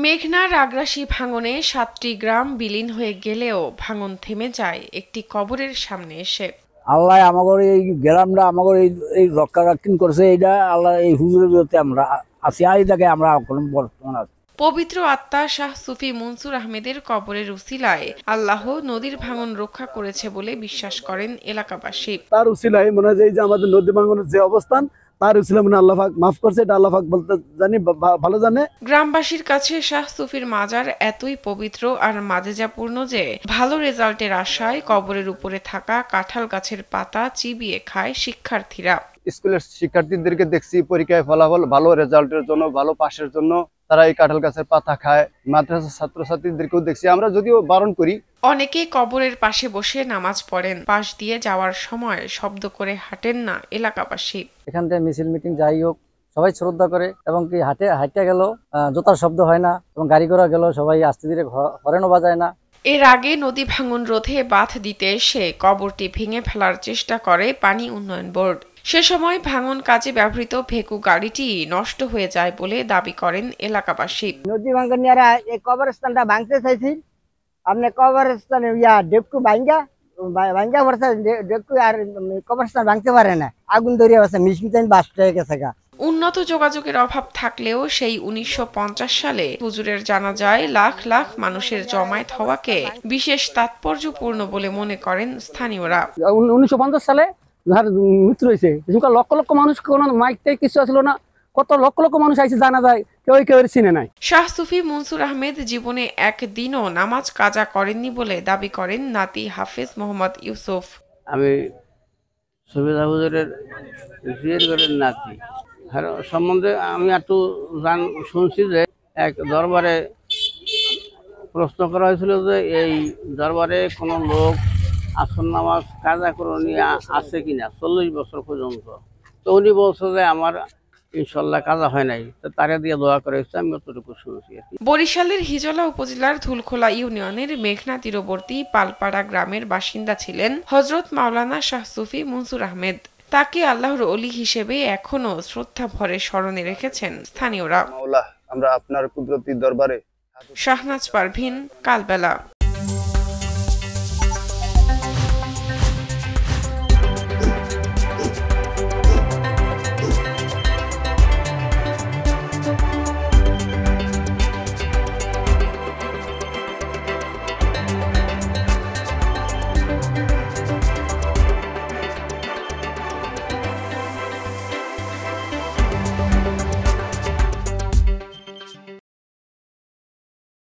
মেঘনার আগ্রাসী ভাঙনে ৭টি গ্রাম বিলীন হয়ে গেলেও ভাঙন থেমে যায় একটি কবরের সামনে এসে। আল্লাহ আমাদের এই গ্রামটা আমাদের এই রক্ষণ করছে, এইটা আল্লাহ এই হুজুরের বিরুদ্ধে আমরা আছি, আইদাকে আমরা বর্তমান আছি। পবিত্র আত্মা শাহ সুফি মনসুর আহমেদের কবরের উসিলায় আল্লাহ নদীর ভাঙন রক্ষা করেছে বলে বিশ্বাস করেন এলাকাবাসী। তার উসিলায় মনে হয় যে আমাদের নদী ভাঙনের যে অবস্থান, তার উসিলা মনে আল্লাহ পাক মাফ করছে, এটা আল্লাহ পাক বলতে জানি, ভালো জানে। গ্রামবাসীর কাছে শাহ সুফির মাজার এতই পবিত্র আর মাদেজাপূর্ণ যে ভালো রেজাল্টের আশায় কবরের উপরে থাকা কাঁঠাল গাছের পাতা চিবিয়ে খায় শিক্ষার্থীরা। স্কুলের শিক্ষার্থীদেরকে দেখছি পরীক্ষায় ফলাফল ভালো রেজাল্টের জন্য, ভালো পাশের জন্য তারা এই কাঁঠাল গাছের পাতা খায়। মাদ্রাসার ছাত্রছাত্রীদেরকেও দেখছি, আমরা যদিও বারণ করি। অনেকে কবরের পাশে বসে নামাজ পড়েন, পাশ দিয়ে যাওয়ার সময় শব্দ করে হাঁটেন না এলাকাবাসী। এখান থেকে মিছিল মিটিং যাই হোক সবাই শ্রদ্ধা করে, এবং কি হাঁটে গেল জোতার শব্দ হয় না, এবং গাড়ি ঘোড়া গেল সবাই আস্তে ধীরে হরেনও বাজায় না। এর আগে নদী ভাঙন রোধে বাঁধ দিতে এসে কবরটি ভেঙে ফেলার চেষ্টা করে পানি উন্নয়ন বোর্ড। সে সময় ভাঙন কাজে ব্যবহৃত ভেকু গাড়িটি নষ্ট হয়ে যায় বলে দাবি করেন এলাকাবাসী। নদী ভাঙন এই কবরস্থানটা ভাঙতে চাইছি, আপনি কবরস্থানে ডেপকু ভাঙ্গা পড়ছে, ডেপকু আর কবরস্থান ভাঙতে পারে না, আগুন ধরিয়ে আছে, মিশমিটাইন বাস্ট হয়ে গেছে গা। উন্নত যোগাযোগের অভাব থাকলেও সেই ১৯৫০ সালে হুজুরের জানাজায় লাখ লাখ মানুষের জমায়েত হওয়াকে বিশেষ তাৎপর্যপূর্ণ বলে মনে করেন স্থানীয়রা। 1950 সালে যার মৃত্যু হয়েছে, লক্ষ লক্ষ মানুষ, কোনো মাইক টাইক কিছু আসলো না, কত লক্ষ লক্ষ মানুষ আইসে জানা যায়, কেউ চিনে নাই। শাহ সুফি মনসুর আহমেদ জীবনে একদিনও নামাজ কাজা করেননি বলে দাবি করেন নাতি হাফেজ মোহাম্মদ ইউসুফ। আমি সুফি হুজুরের নাতি সম্বন্ধে আমি একটু শুনছি যে এক দরবারে প্রশ্ন করা হয়েছিল যে এই দরবারে কোনো লোক আসর নামাজ কাজা করে নিয়ে আছে কিনা 40 বছর পর্যন্ত। তো উনি বলছে যে আমার ইনশাল্লাহ কাজা হয় নাই, তো তারা দিয়ে দোয়া করে এসেছে, আমি অতটুকু শুনছি। বরিশালের হিজলা উপজেলার ধুলখোলা ইউনিয়নের মেঘনা তীরবর্তী পালপাড়া গ্রামের বাসিন্দা ছিলেন হযরত মাওলানা শাহ সুফি মনসুর আহমেদ। তাকে আল্লাহর ওলি হিসেবে এখনো শ্রদ্ধা ভরে স্মরণে রেখেছেন স্থানীয়রা। মাওলা, আমরা আপনার কুদরতি দরবারে। শাহনাজ পারভিন, কালবেলা।